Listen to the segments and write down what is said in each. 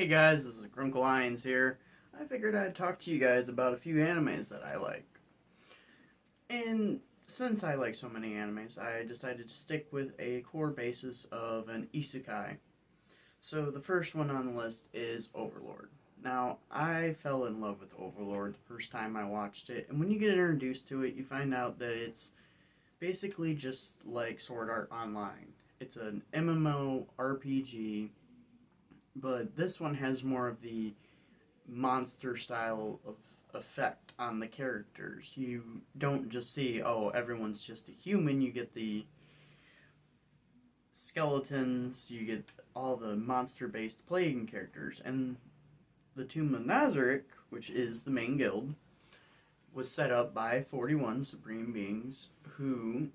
Hey guys, this is Grunkle Lions here. I figured I'd talk to you guys about a few animes that I like. And since I like so many animes, I decided to stick with a core basis of an isekai. So the first one on the list is Overlord. Now, I fell in love with Overlord the first time I watched it, and when you get introduced to it, you find out that it's basically just like Sword Art Online. It's an MMO RPG, but this one has more of the monster style of effect on the characters. You don't just see, oh, everyone's just a human. You get the skeletons, you get all the monster-based playing characters. And the Tomb of Nazarick, which is the main guild, was set up by 41 supreme beings who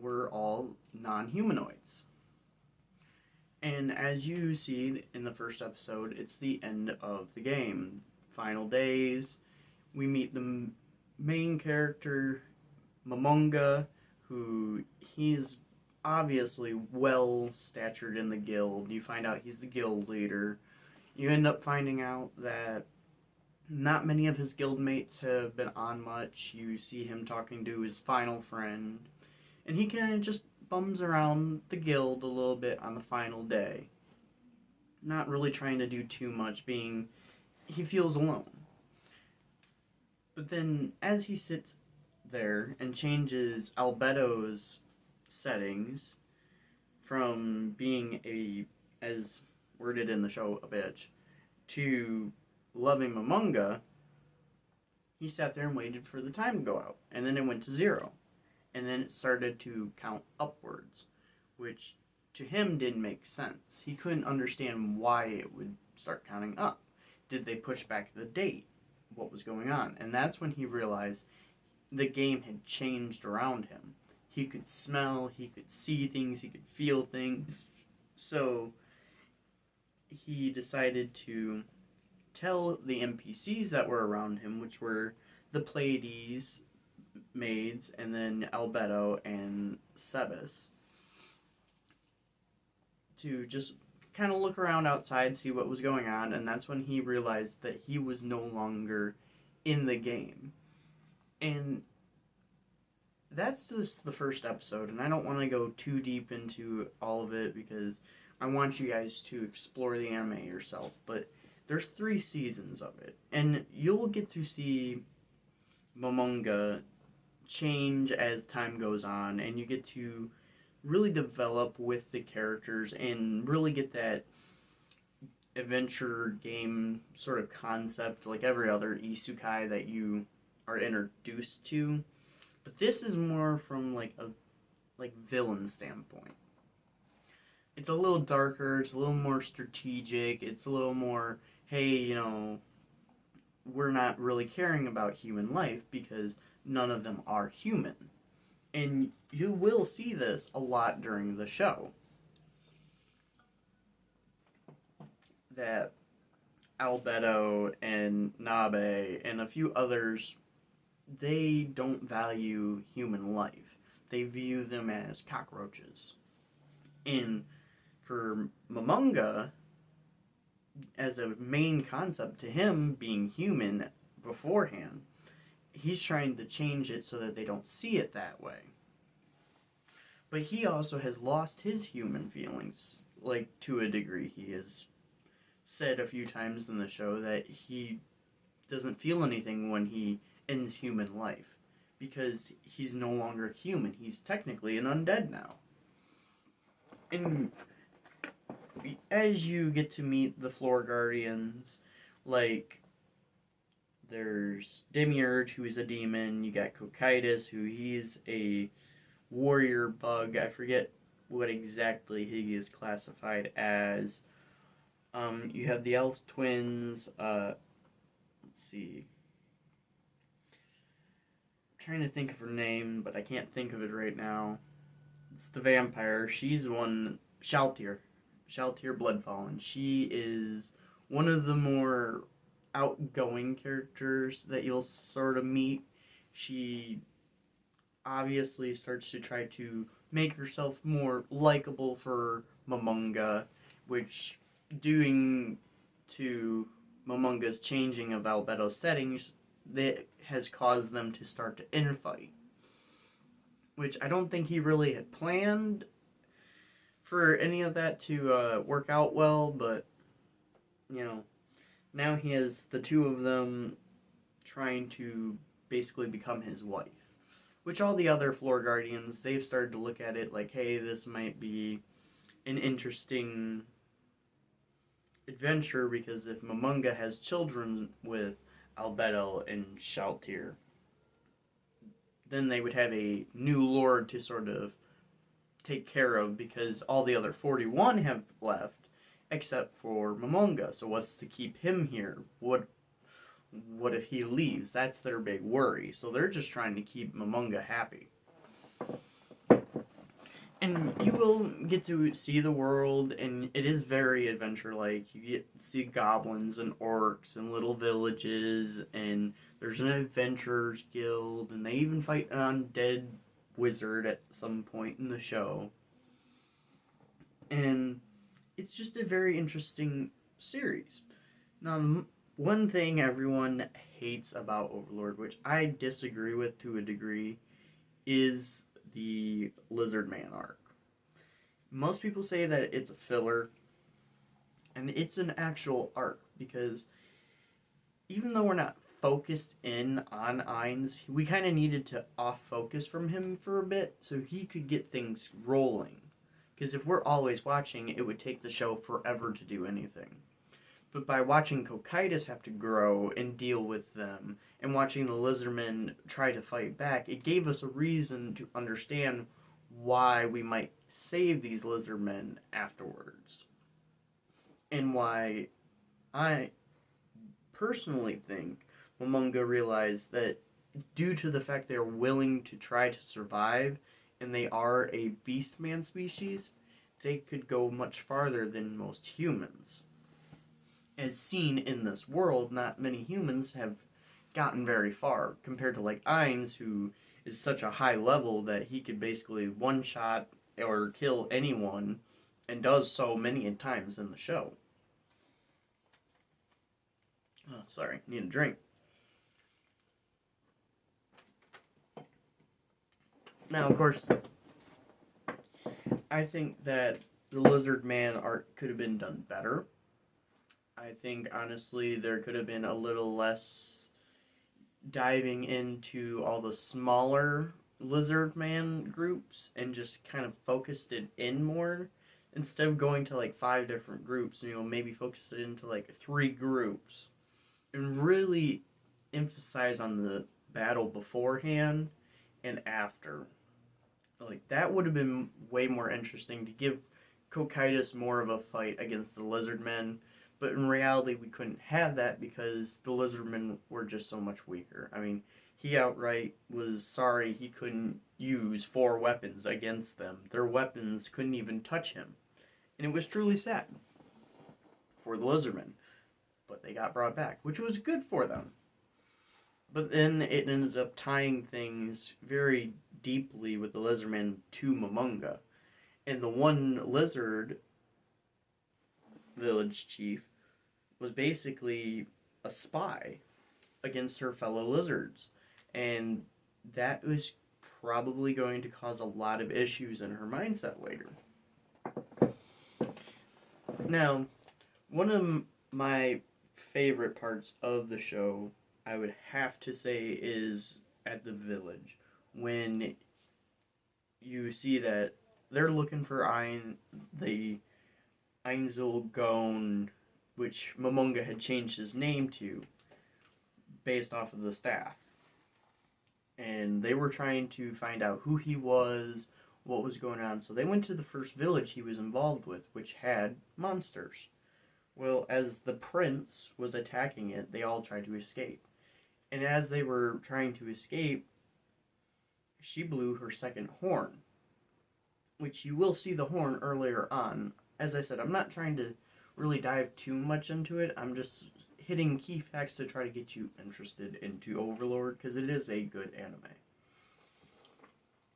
were all non-humanoids. And as you see in the first episode, it's the end of the game. Final days, we meet the main character, Momonga, who he's obviously well statured in the guild. You find out he's the guild leader. You end up finding out that not many of his guildmates have been on much. You see him talking to his final friend, and he kind of just bums around the guild a little bit on the final day. Not really trying to do too much, being he feels alone. But then as he sits there and changes Albedo's settings from being a, as worded in the show, a bitch, to loving Momonga, he sat there and waited for the time to go out. And then it went to 0. And then it started to count upwards, which to him didn't make sense. He couldn't understand why it would start counting up. Did they push back the date? What was going on? And that's when he realized the game had changed around him. He could smell, he could see things, he could feel things. So he decided to tell the NPCs that were around him, which were the Pleiades maids, and then Albedo and Sebas, to just kind of look around outside, see what was going on, and that's when he realized that he was no longer in the game. And that's just the first episode, and I don't want to go too deep into all of it because I want you guys to explore the anime yourself, but there's 3 seasons of it, and you'll get to see Momonga change as time goes on, and you get to really develop with the characters and really get that adventure game sort of concept like every other isekai that you are introduced to. But this is more from like a villain standpoint. It's a little darker, it's a little more strategic, it's a little more, hey, we're not really caring about human life because none of them are human. And you will see this a lot during the show. That Albedo and Nabe and a few others, they don't value human life. They view them as cockroaches. And for Momonga, as a main concept to him being human beforehand, he's trying to change it so that they don't see it that way. But he also has lost his human feelings, like, to a degree. He has said a few times in the show that he doesn't feel anything when he ends human life, because he's no longer human. He's technically an undead now. And as you get to meet the floor guardians, like, there's Demiurge, who is a demon. You got Cocytus, who he's a warrior bug. I forget what exactly he is classified as. You have the elf twins. Let's see. I'm trying to think of her name, but I can't think of it right now. It's the vampire. She's one. Shaltir Bloodfallen. She is one of the more outgoing characters that you'll sort of meet. She obviously starts to try to make herself more likable for Momonga, which doing to Momonga's changing of Albedo's settings that has caused them to start to infight. Which I don't think he really had planned for any of that to work out well, but, you know, now he has the two of them trying to basically become his wife. Which all the other Floor Guardians, they've started to look at it like, hey, this might be an interesting adventure, because if Momonga has children with Albedo and Shaltir, then they would have a new lord to sort of take care of, because all the other 41 have left except for Momonga. So what's to keep him here? What if he leaves? That's their big worry. So they're just trying to keep Momonga happy. And you will get to see the world, and it is very adventure-like. You get to see goblins and orcs and little villages, and there's an adventurers guild, and they even fight an undead wizard at some point in the show. And it's just a very interesting series. Now, one thing everyone hates about Overlord, which I disagree with to a degree, is the Lizard Man arc. Most people say that it's a filler, and it's an actual arc, because even though we're not focused in on Ainz, we kind of needed to off-focus from him for a bit so he could get things rolling. Because if we're always watching, it would take the show forever to do anything. But by watching Cocytus have to grow and deal with them, and watching the Lizardmen try to fight back, it gave us a reason to understand why we might save these Lizardmen afterwards. And why I personally think Momonga realized that due to the fact they're willing to try to survive, and they are a beastman species, they could go much farther than most humans. As seen in this world, not many humans have gotten very far, compared to like Ainz, who is such a high level that he could basically one-shot or kill anyone, and does so many times in the show. Oh, sorry, need a drink. Now, of course, I think that the Lizard Man arc could have been done better. I think, honestly, there could have been a little less diving into all the smaller Lizard Man groups and just kind of focused it in more. Instead of going to like 5 different groups, maybe focus it into like 3 groups. And really emphasize on the battle beforehand and after. Like, that would have been way more interesting to give Cocytus more of a fight against the Lizardmen. But in reality, we couldn't have that because the Lizardmen were just so much weaker. I mean, he outright was sorry he couldn't use 4 weapons against them. Their weapons couldn't even touch him. And it was truly sad for the Lizardmen. But they got brought back, which was good for them. But then it ended up tying things very deeply with the Lizardman to Momonga. And the one lizard village chief was basically a spy against her fellow lizards. And that was probably going to cause a lot of issues in her mindset later. Now, one of my favorite parts of the show, I would have to say, is at the village. When you see that they're looking for the Ainzul Gon, which Momonga had changed his name to, based off of the staff. And they were trying to find out who he was, what was going on. So they went to the first village he was involved with, which had monsters. Well, as the prince was attacking it, they all tried to escape. And as they were trying to escape, she blew her second horn. Which you will see the horn earlier on. As I said, I'm not trying to really dive too much into it. I'm just hitting key facts to try to get you interested into Overlord, because it is a good anime.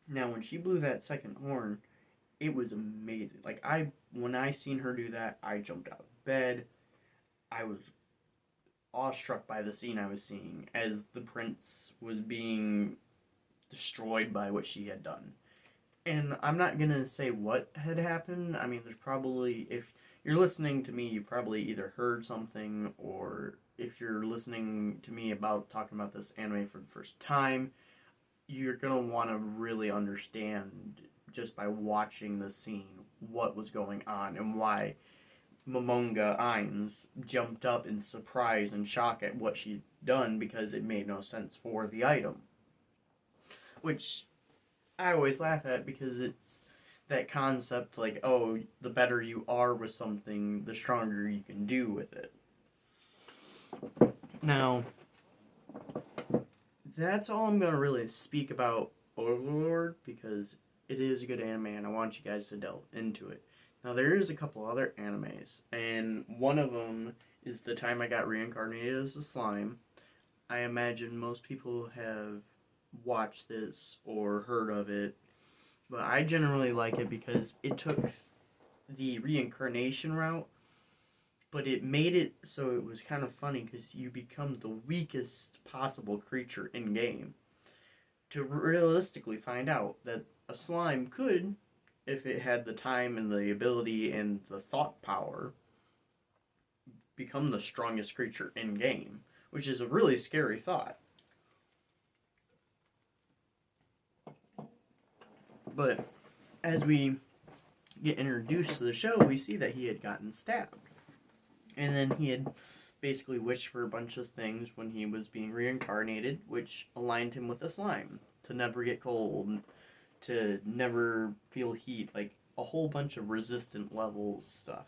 Now, when she blew that second horn, it was amazing. Like, when I seen her do that, I jumped out of bed. I was awestruck by the scene I was seeing as the prince was being destroyed by what she had done. And I'm not gonna say what had happened. I mean, there's probably, if you're listening to me, you probably either heard something, or if you're listening to me about talking about this anime for the first time, you're gonna want to really understand just by watching the scene what was going on and why Momonga Ainz jumped up in surprise and shock at what she'd done, because it made no sense for the item. Which I always laugh at, because it's that concept like, oh, the better you are with something, the stronger you can do with it. Now, that's all I'm going to really speak about Overlord, because it is a good anime and I want you guys to delve into it. Now, there is a couple other animes, and one of them is The Time I Got Reincarnated as a Slime. I imagine most people have watched this or heard of it, but I generally like it because it took the reincarnation route, but it made it so it was kind of funny because you become the weakest possible creature in game to realistically find out that a slime could, if it had the time and the ability and the thought power, become the strongest creature in game, which is a really scary thought. But as we get introduced to the show, we see that he had gotten stabbed. And then he had basically wished for a bunch of things when he was being reincarnated, which aligned him with a slime. To never get cold, to never feel heat, like a whole bunch of resistant level stuff.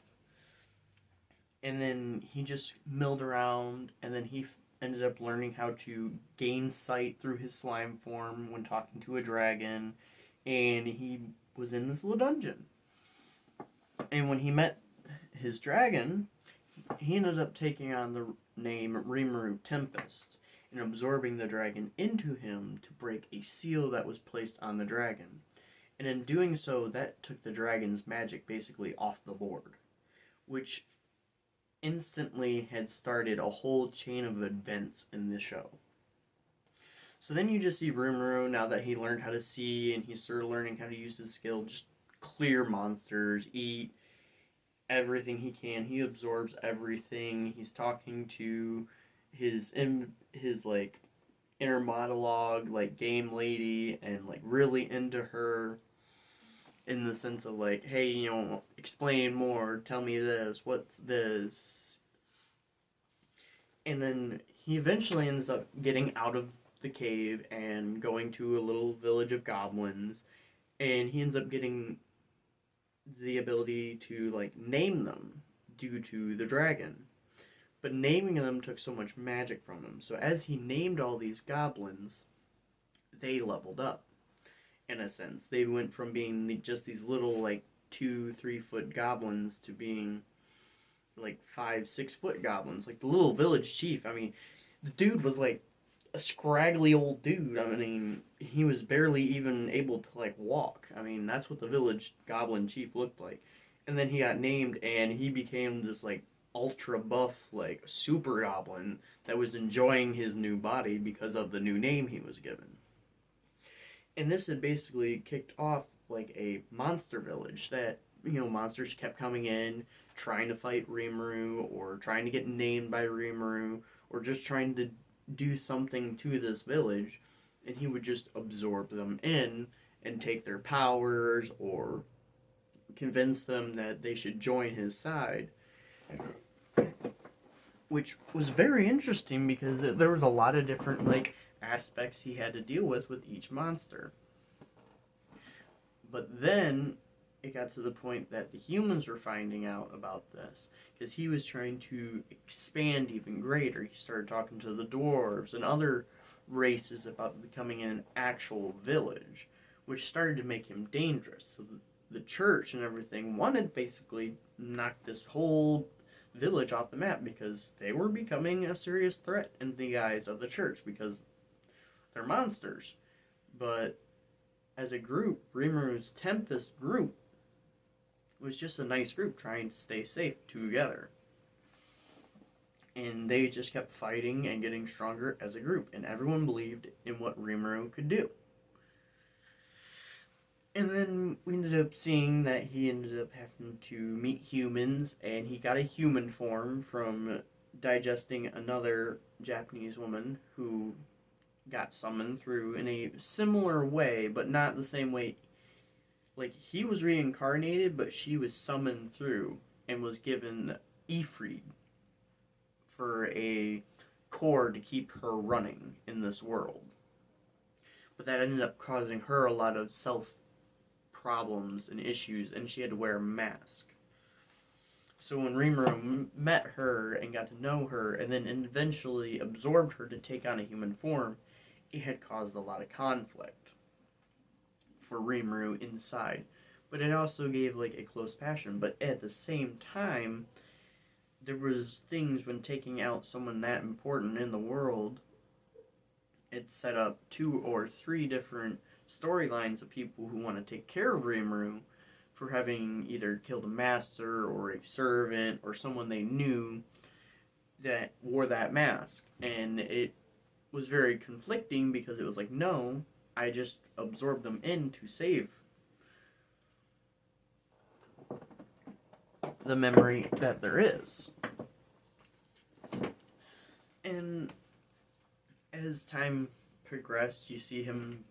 And then he just milled around, and then he ended up learning how to gain sight through his slime form when talking to a dragon, and he was in this little dungeon. And when he met his dragon, he ended up taking on the name Rimuru Tempest and absorbing the dragon into him to break a seal that was placed on the dragon. And in doing so, that took the dragon's magic basically off the board, which instantly had started a whole chain of events in the show. So then you just see Rimuru, now that he learned how to see and he's sort of learning how to use his skill, just clear monsters, eat everything he can. He absorbs everything. He's talking to his like inner monologue, like game lady, and like really into her in the sense of like, hey, you know, explain more, tell me this, what's this? And then he eventually ends up getting out of the cave and going to a little village of goblins, and he ends up getting the ability to like name them due to the dragon. But naming them took so much magic from him. So as he named all these goblins, they leveled up. In a sense, they went from being just these little like 2-3 foot goblins to being like 5-6 foot goblins. Like the little village chief. I mean, the dude was like a scraggly old dude. I mean, he was barely even able to like walk. I mean, that's what the village goblin chief looked like. And then he got named, and he became this like ultra buff, like super goblin that was enjoying his new body because of the new name he was given. And this had basically kicked off like a monster village that, you know, monsters kept coming in, trying to fight Rimuru, or trying to get named by Rimuru, or just trying to do something to this village, and he would just absorb them in and take their powers or convince them that they should join his side. Which was very interesting because there was a lot of different like aspects he had to deal with each monster. But then it got to the point that the humans were finding out about this because he was trying to expand even greater. He started talking to the dwarves and other races about becoming an actual village, which started to make him dangerous. So the church and everything wanted basically knock this whole village off the map because they were becoming a serious threat in the eyes of the church because they're monsters. But as a group, Rimuru's Tempest group was just a nice group trying to stay safe together. And they just kept fighting and getting stronger as a group, and everyone believed in what Rimuru could do. And then we ended up seeing that he ended up having to meet humans, and he got a human form from digesting another Japanese woman who got summoned through in a similar way, but not the same way. Like, he was reincarnated, but she was summoned through and was given Ifrit for a core to keep her running in this world. But that ended up causing her a lot of self problems and issues, and she had to wear a mask. So when Rimuru met her and got to know her, and then eventually absorbed her to take on a human form, it had caused a lot of conflict for Rimuru inside. But it also gave like a close passion. But at the same time, there was things when taking out someone that important in the world, it set up 2 or 3 different storylines of people who want to take care of Rimuru for having either killed a master or a servant or someone they knew that wore that mask. And it was very conflicting because it was like, no, I just absorbed them in to save the memory that there is. And as time progressed, you see him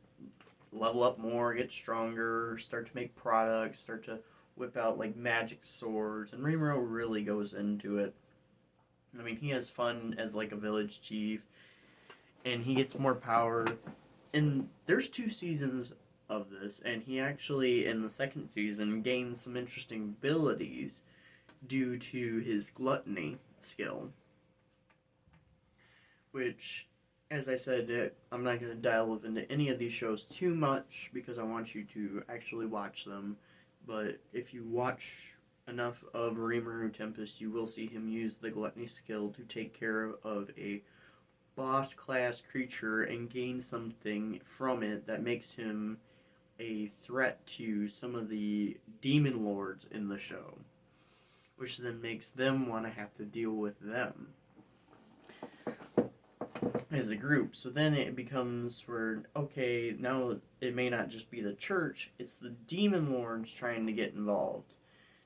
level up more, get stronger, start to make products, start to whip out like magic swords, and Rimuru really goes into it. I mean, he has fun as like a village chief, and he gets more power. And there's 2 seasons of this, and he actually, in the 2nd season, gains some interesting abilities due to his gluttony skill. Which, as I said, I'm not going to delve into any of these shows too much because I want you to actually watch them. But if you watch enough of Rimuru Tempest, you will see him use the gluttony skill to take care of a boss class creature and gain something from it that makes him a threat to some of the demon lords in the show, which then makes them want to have to deal with them as a group. So then it becomes where, okay, now it may not just be the church, it's the demon lords trying to get involved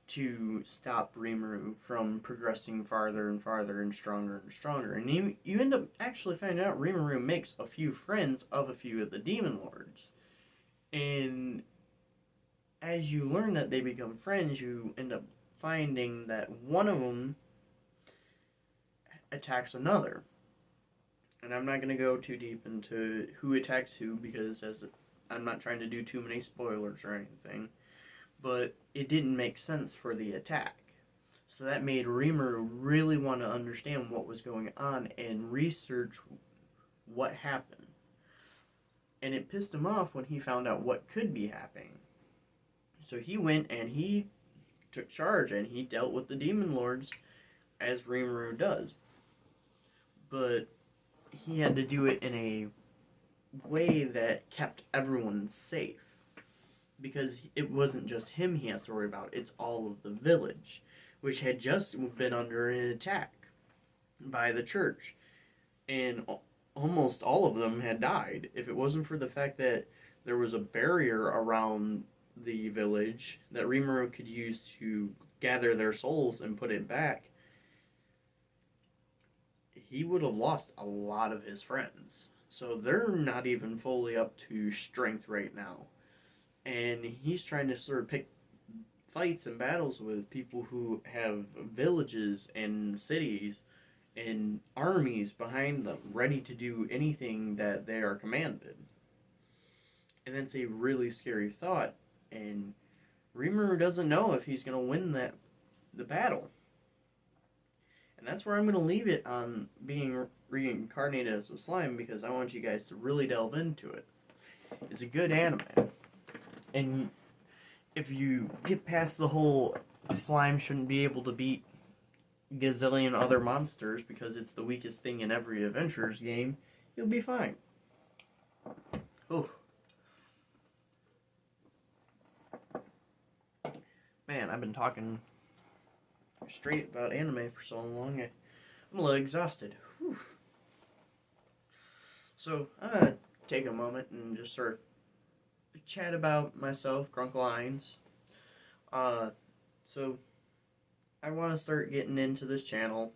to stop Rimuru from progressing farther and farther and stronger and stronger. And you end up actually finding out Rimuru makes a few friends of a few of the demon lords. And as you learn that they become friends, you end up finding that one of them attacks another. And I'm not going to go too deep into who attacks who because as I'm not trying to do too many spoilers or anything. But it didn't make sense for the attack. So that made Rimuru really want to understand what was going on and research what happened. And it pissed him off when he found out what could be happening. So he went and he took charge and he dealt with the demon lords as Rimuru does. But he had to do it in a way that kept everyone safe. Because it wasn't just him he has to worry about, it's all of the village, which had just been under an attack by the church. And almost all of them had died. If it wasn't for the fact that there was a barrier around the village that Rimuru could use to gather their souls and put it back, he would have lost a lot of his friends. So they're not even fully up to strength right now. And he's trying to sort of pick fights and battles with people who have villages and cities and armies behind them, ready to do anything that they are commanded. And that's a really scary thought. And Rimuru doesn't know if he's going to win the battle. And that's where I'm going to leave it on being reincarnated as a slime, because I want you guys to really delve into it. It's a good anime. And if you get past the whole slime shouldn't be able to beat gazillion other monsters because it's the weakest thing in every Adventures game, you'll be fine. Oh. Man, I've been talking straight about anime for so long, I I'm a little exhausted. Whew. So I'm gonna take a moment and just sort of chat about myself, Grunkle Hines. Uh, so I want to start getting into this channel.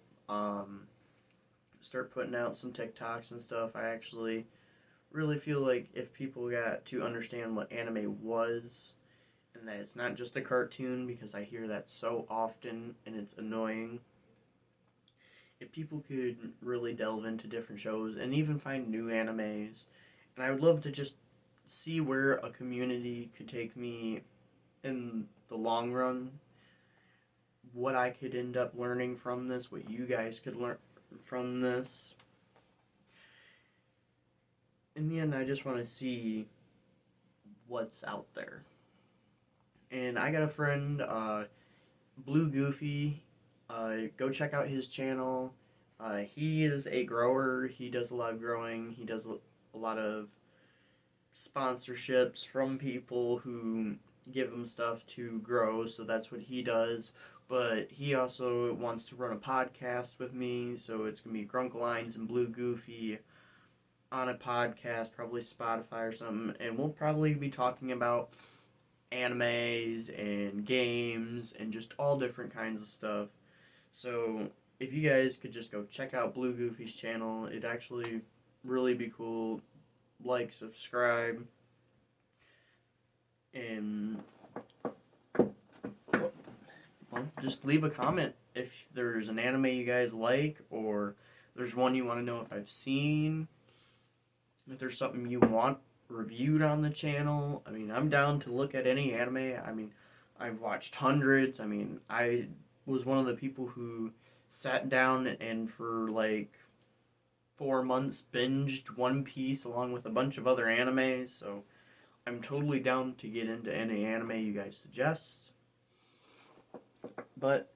Start putting out some TikToks and stuff. I actually really feel like if people got to understand what anime was, and that it's not just a cartoon, because I hear that so often and it's annoying. If people could really delve into different shows and even find new animes, and I would love to just see where a community could take me in the long run, what I could end up learning from this, what you guys could learn from this. In the end, I just want to see what's out there. And I got a friend, Blue Goofy. Go check out his channel. He is a grower. He does a lot of growing. He does a lot of sponsorships from people who give him stuff to grow, so that's what he does. But he also wants to run a podcast with me, so it's going to be Grunkle Hines and Blue Goofy on a podcast, probably Spotify or something, and we'll probably be talking about animes and games and just all different kinds of stuff. So if you guys could just go check out Blue Goofy's channel, it'd actually really be cool. Like, subscribe, and well, just leave a comment if there's an anime you guys like, or there's one you want to know if I've seen, if there's something you want reviewed on the channel. I mean, I'm down to look at any anime. I mean, I've watched hundreds. I mean, I was one of the people who sat down and for like 4 months binged One Piece along with a bunch of other animes, so I'm totally down to get into any anime you guys suggest. But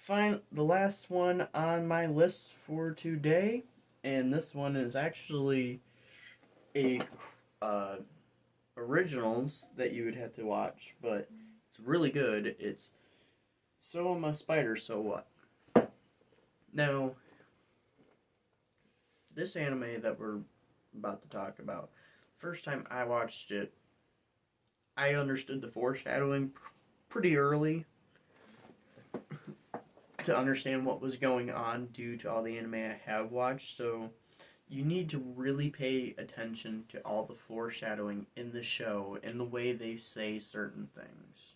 the last one on my list for today, and this one is actually a originals that you would have to watch, but it's really good. It's So I'm a Spider, So What? Now, this anime that we're about to talk about, first time I watched it, I understood the foreshadowing pretty early to understand what was going on due to all the anime I have watched, so you need to really pay attention to all the foreshadowing in the show and the way they say certain things,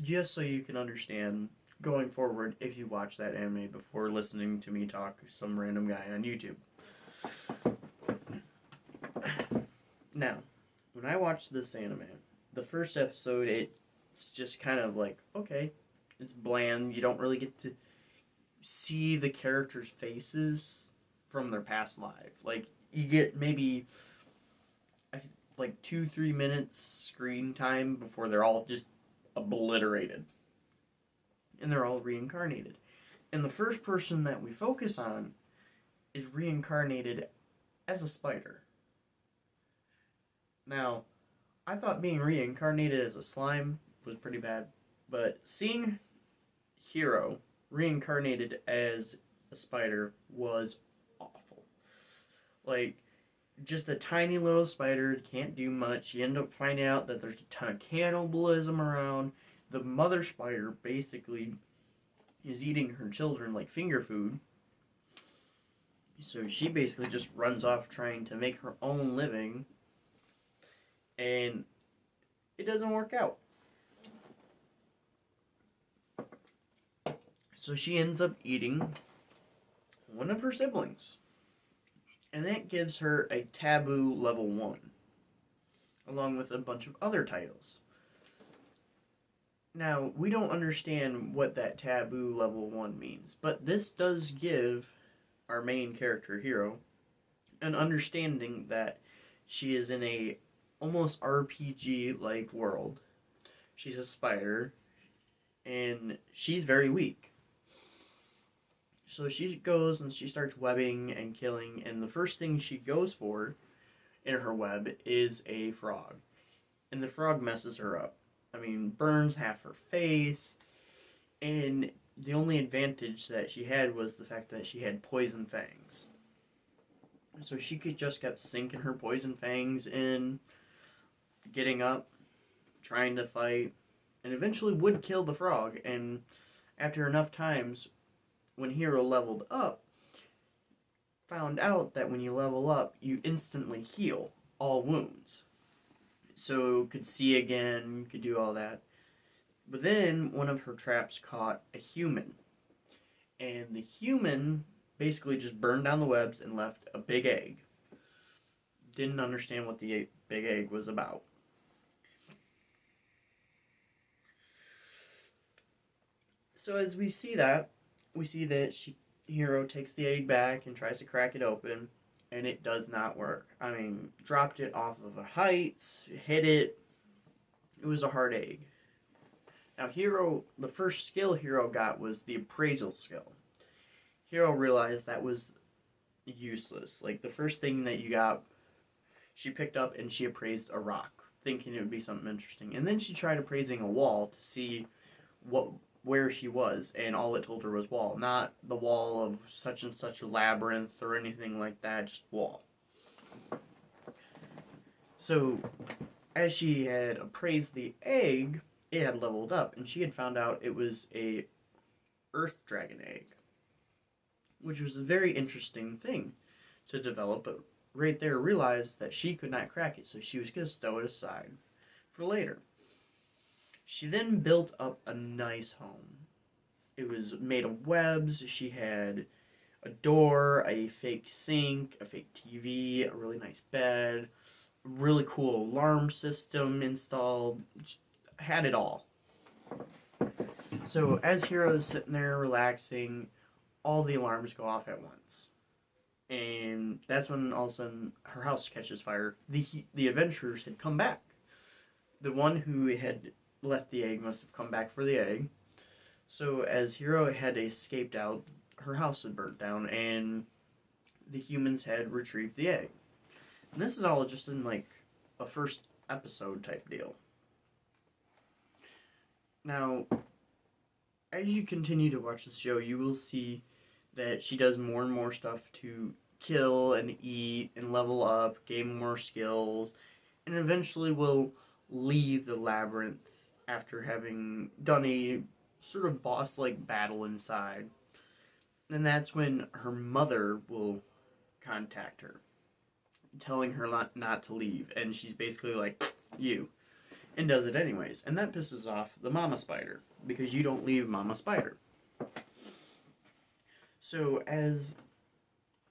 just so you can understand going forward if you watch that anime before listening to me talk to some random guy on YouTube. Now, when I watched this anime, the first episode, it's just kind of like, okay, it's bland. You don't really get to see the characters' faces from their past life. Like, you get maybe like 2-3 minutes screen time before they're all just obliterated. And they're all reincarnated. And the first person that we focus on is reincarnated as a spider. Now, I thought being reincarnated as a slime was pretty bad, but seeing Hiro reincarnated as a spider was awful. Like, just a tiny little spider, can't do much. You end up finding out that there's a ton of cannibalism around. The mother spider basically is eating her children like finger food. So she basically just runs off trying to make her own living. And it doesn't work out. So she ends up eating one of her siblings. And that gives her a taboo level 1. Along with a bunch of other titles. Now, we don't understand what that taboo level 1 means. But this does give our main character, Hiro, an understanding that she is in a almost RPG-like world. She's a spider, and she's very weak. So she goes and she starts webbing and killing, and the first thing she goes for in her web is a frog. And the frog messes her up. I mean, burns half her face, and the only advantage that she had was the fact that she had poison fangs. So she could just kept sinking her poison fangs in, getting up, trying to fight, and eventually would kill the frog. And after enough times, when Hero leveled up, found out that when you level up, you instantly heal all wounds. So could see again, could do all that. But then one of her traps caught a human. And the human basically just burned down the webs and left a big egg. Didn't understand what the big egg was about. So as we see that Hero takes the egg back and tries to crack it open, and it does not work. I mean, dropped it off of a height, hit it. It was a hard egg. Now the first skill Hero got was the appraisal skill. Hero realized that was useless. Like, the first thing that you got, she picked up and she appraised a rock, thinking it would be something interesting. And then she tried appraising a wall to see where she was, and all it told her was wall. Not the wall of such and such a labyrinth or anything like that, just wall. So, as she had appraised the egg, it had leveled up, and she had found out it was a earth dragon egg, which was a very interesting thing to develop, but right there realized that she could not crack it, so she was going to stow it aside for later. She then built up a nice home. It was made of webs. She had a door, a fake sink, a fake TV, a really nice bed, a really cool alarm system installed. Had it all. So as Hero's sitting there relaxing, all the alarms go off at once. And that's when all of a sudden her house catches fire. The adventurers had come back. The one who had left the egg must have come back for the egg. So as Hero had escaped out, her house had burnt down, and the humans had retrieved the egg. And this is all just in like a first episode type deal. Now, as you continue to watch the show, you will see that she does more and more stuff to kill and eat and level up, gain more skills, and eventually will leave the labyrinth after having done a sort of boss-like battle inside. And that's when her mother will contact her, telling her not to leave. And she's basically like, you. And does it anyways. And that pisses off the mama spider, because you don't leave mama spider. So as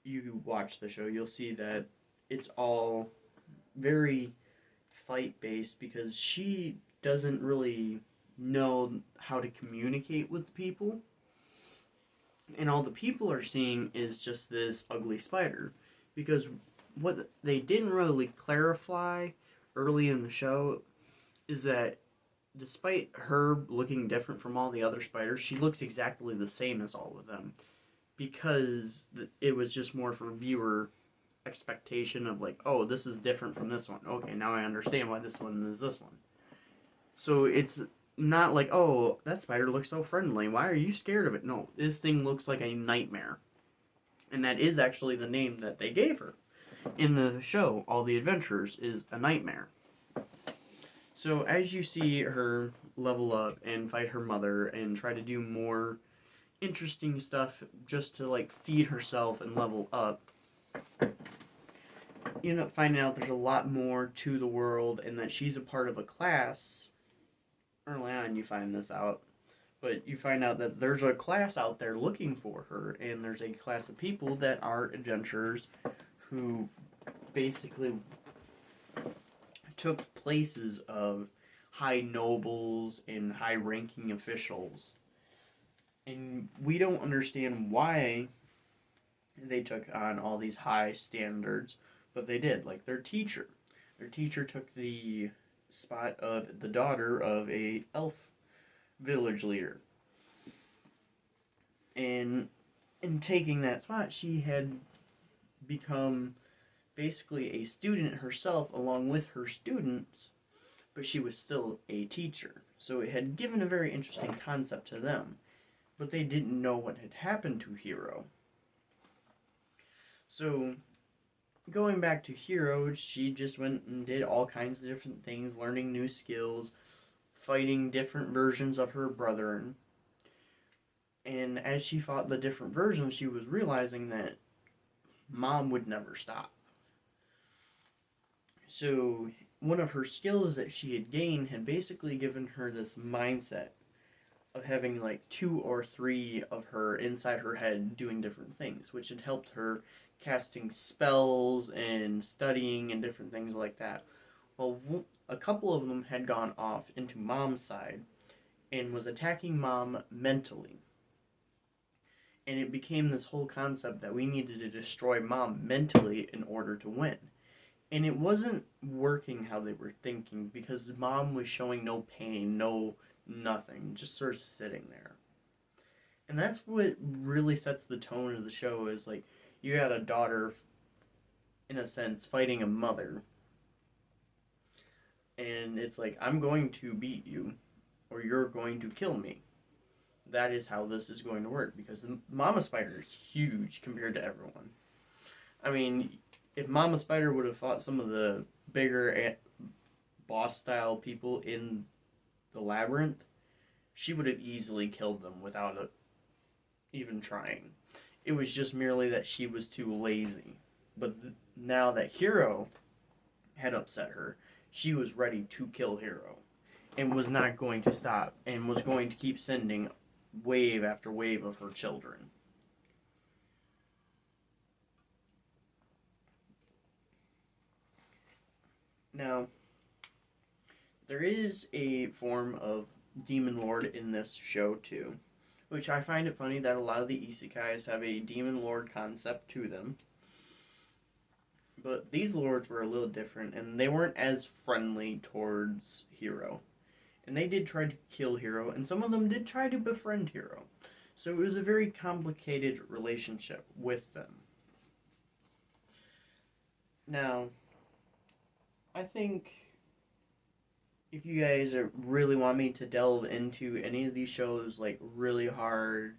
you watch the show, you'll see that it's all very fight-based, because she doesn't really know how to communicate with people. And all the people are seeing is just this ugly spider. Because what they didn't really clarify early in the show is that despite her looking different from all the other spiders, she looks exactly the same as all of them. Because it was just more for viewer expectation of like, oh, this is different from this one. Okay, now I understand why this one is this one. So it's not like, oh, that spider looks so friendly. Why are you scared of it? No, this thing looks like a nightmare. And that is actually the name that they gave her. In the show, All the Adventures is a nightmare. So as you see her level up and fight her mother and try to do more interesting stuff just to like feed herself and level up, you end up finding out there's a lot more to the world, and that she's a part of a class. Early on you find this out, but you find out that there's a class out there looking for her, and there's a class of people that are adventurers who basically took places of high nobles and high-ranking officials. And we don't understand why they took on all these high standards, but they did. Like their teacher. Their teacher took the spot of the daughter of a elf village leader. And in taking that spot, she had become basically a student herself along with her students, but she was still a teacher. So it had given a very interesting concept to them. but they didn't know what had happened to Hiro. So, going back to Hiro, she just went and did all kinds of different things, learning new skills, fighting different versions of her brethren. And as she fought the different versions, she was realizing that Mom would never stop. So, one of her skills that she had gained had basically given her this mindset of having like 2 or 3 of her inside her head doing different things, which had helped her casting spells and studying and different things like that. Well, a couple of them had gone off into Mom's side and was attacking Mom mentally. And it became this whole concept that we needed to destroy Mom mentally in order to win. And it wasn't working how they were thinking because Mom was showing no pain, no nothing, just sort of sitting there. And that's what really sets the tone of the show is like you got a daughter, in a sense, fighting a mother. And it's like, I'm going to beat you or you're going to kill me. That is how this is going to work because the Mama Spider is huge compared to everyone. I mean, if Mama Spider would have fought some of the bigger boss style people in the labyrinth, she would have easily killed them without even trying. It was just merely that she was too lazy. But now that Hiro had upset her, she was ready to kill Hiro and was not going to stop and was going to keep sending wave after wave of her children. Now, there is a form of demon lord in this show too, which I find it funny that a lot of the isekais have a demon lord concept to them. But these lords were a little different, and they weren't as friendly towards Hiro. And they did try to kill Hiro, and some of them did try to befriend Hiro. So it was a very complicated relationship with them. Now, I think if you guys really want me to delve into any of these shows like really hard,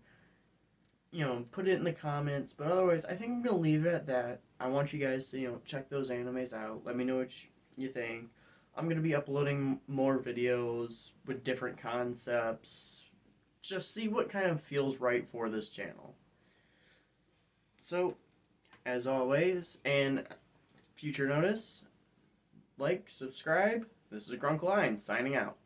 put it in the comments. But otherwise, I think I'm going to leave it at that. I want you guys to, check those animes out. Let me know what you think. I'm going to be uploading more videos with different concepts. Just see what kind of feels right for this channel. So, as always, and future notice, like, subscribe. This is Grunkle Line signing out.